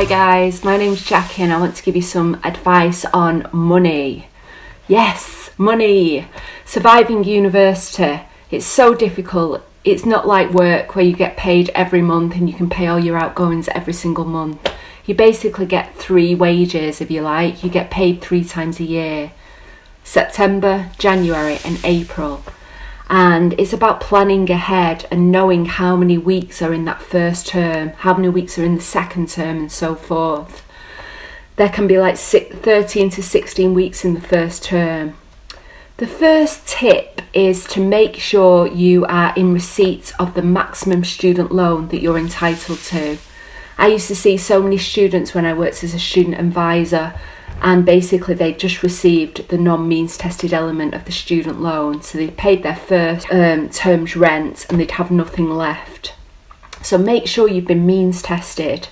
Hi guys, my name's Jackie and I want to give you some advice on money. Yes, money. Surviving university. It's so difficult. It's not like work where you get paid every month and you can pay all your outgoings every single month. You basically get 3 wages if you like. You get paid 3 times a year. September, January and April. And it's about planning ahead and knowing how many weeks are in that first term, how many weeks are in the second term and so forth. There can be like 13 to 16 weeks in the first term. The first tip is to make sure you are in receipt of the maximum student loan that you're entitled to. I used to see so many students when I worked as a student advisor, and basically they just received the non-means tested element of the student loan, so they paid their first term's rent and they'd have nothing left. So make sure you've been means tested.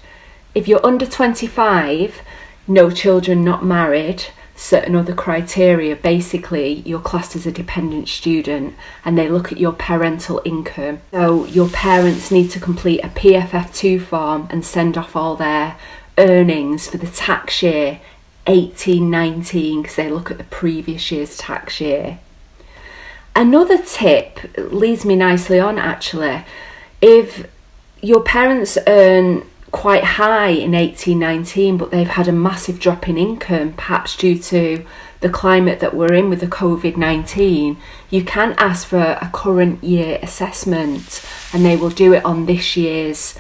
If you're under 25, no children, not married, certain other criteria, basically you're classed as a dependent student and they look at your parental income. So your parents need to complete a PFF2 form and send off all their earnings for the tax year 18-19, because they look at the previous year's tax year. Another tip leads me nicely on actually. If your parents earn quite high in 18-19 but they've had a massive drop in income, perhaps due to the climate that we're in with the COVID-19, you can ask for a current year assessment and they will do it on this year's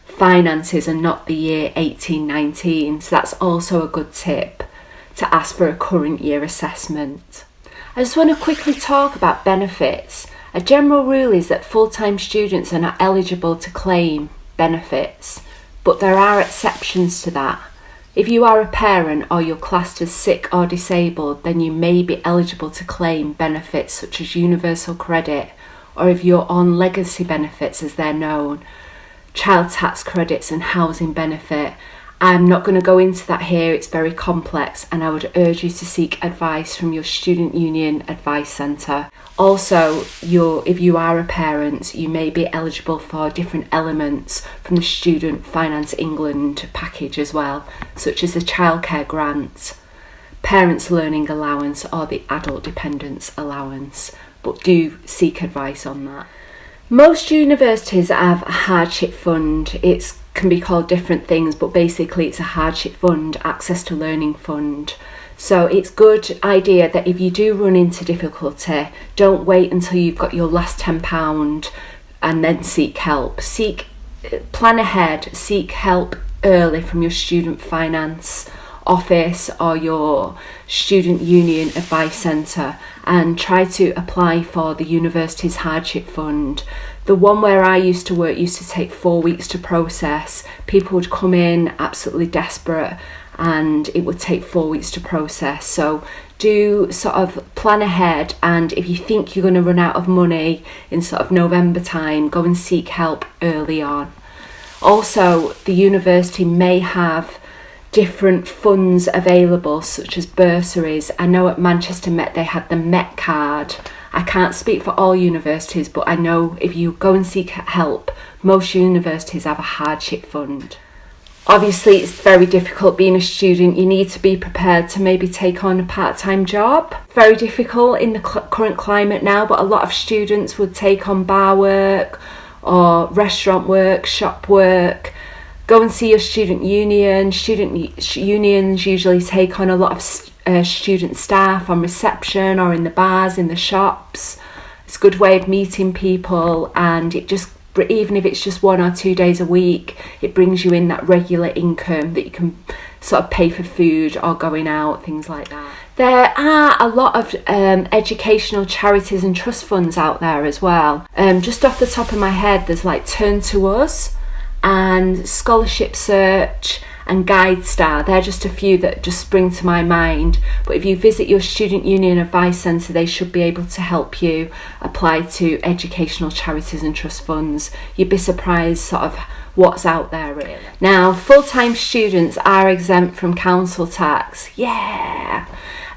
finances and not the year 18-19. So that's also a good tip, to ask for a current year assessment. I just want to quickly talk about benefits. A general rule is that full-time students are not eligible to claim benefits, but there are exceptions to that. If you are a parent or you're classed as sick or disabled, then you may be eligible to claim benefits such as universal credit, or if you're on legacy benefits as they're known, child tax credits and housing benefit. I'm not going to go into that here, it's very complex, and I would urge you to seek advice from your student union advice centre. Also, if you are a parent, you may be eligible for different elements from the Student Finance England package as well, such as the childcare grant, parents' learning allowance or the adult dependence allowance, but do seek advice on that. Most universities have a hardship fund. It can be called different things, but basically it's a hardship fund, access to learning fund. So it's a good idea that if you do run into difficulty, don't wait until you've got your last £10 and then seek help. Plan ahead, seek help early from your student finance office or your student union advice centre, and try to apply for the university's hardship fund. The one where I used to work used to take 4 weeks to process. People would come in absolutely desperate and it would take 4 weeks to process. So do sort of plan ahead, and if you think you're going to run out of money in sort of November time, go and seek help early on. Also, the university may have different funds available, such as bursaries. I know at Manchester Met they had the Met card. I can't speak for all universities, but I know if you go and seek help, most universities have a hardship fund. Obviously it's very difficult being a student. You need to be prepared to maybe take on a part-time job. Very difficult in the current climate now, but a lot of students would take on bar work or restaurant work, shop work. Go and see your student union. Student unions usually take on a lot of student staff on reception or in the bars, in the shops. It's a good way of meeting people, and even if it's just 1 or 2 days a week, it brings you in that regular income that you can sort of pay for food or going out, things like that. There are a lot of educational charities and trust funds out there as well. Just off the top of my head, there's like Turn to Us and Scholarship Search and Guide Star. They're just a few that just spring to my mind, but if you visit your student union advice centre, they should be able to help you apply to educational charities and trust funds. You'd be surprised sort of what's out there really. Now, full-time students are exempt from council tax. Yeah!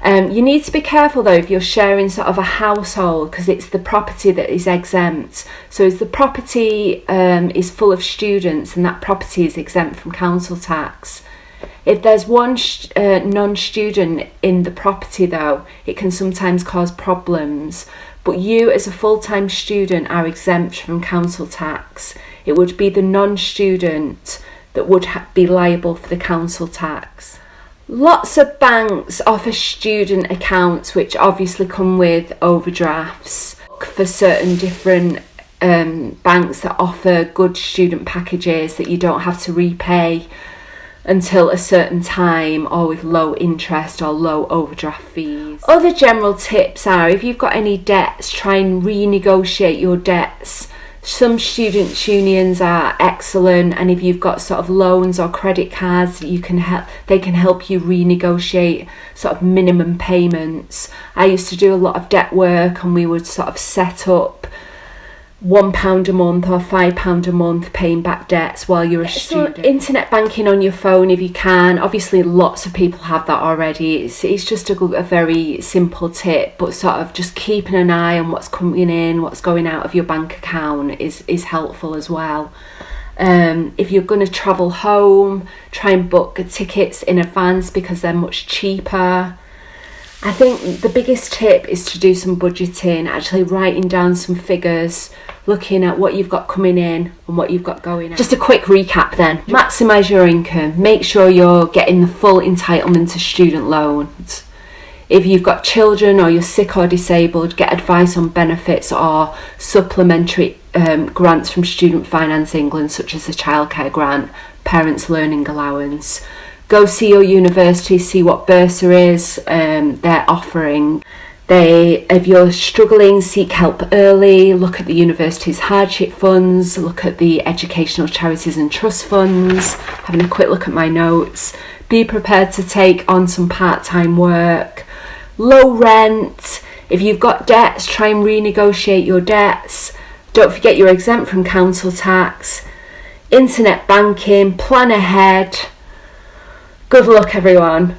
You need to be careful though if you're sharing sort of a household, because it's the property that is exempt. So if the property is full of students, and that property is exempt from council tax. If there's one non-student in the property though, it can sometimes cause problems. But you as a full-time student are exempt from council tax. It would be the non-student that would be liable for the council tax. Lots of banks offer student accounts which obviously come with overdrafts. For certain different banks that offer good student packages that you don't have to repay until a certain time, or with low interest or low overdraft fees. Other general tips are, if you've got any debts, try and renegotiate your debts. Some students' unions are excellent, and if you've got sort of loans or credit cards, they can help you renegotiate sort of minimum payments. I used to do a lot of debt work, and we would sort of set up £1 a month or £5 a month paying back debts while you're a student. Internet banking on your phone if you can. Obviously lots of people have that already. It's just a very simple tip, but sort of just keeping an eye on what's coming in, what's going out of your bank account is helpful as well. If you're going to travel home, try and book tickets in advance because they're much cheaper. I think the biggest tip is to do some budgeting, actually writing down some figures, looking at what you've got coming in and what you've got going out. Just a quick recap then. Maximise your income. Make sure you're getting the full entitlement to student loans. If you've got children or you're sick or disabled, get advice on benefits or supplementary grants from Student Finance England, such as the childcare grant, parents' learning allowance. Go see your university, see what bursaries they're offering. If you're struggling, seek help early. Look at the university's hardship funds. Look at the educational charities and trust funds. Having a quick look at my notes. Be prepared to take on some part-time work. Low rent. If you've got debts, try and renegotiate your debts. Don't forget you're exempt from council tax. Internet banking. Plan ahead. Good luck, everyone.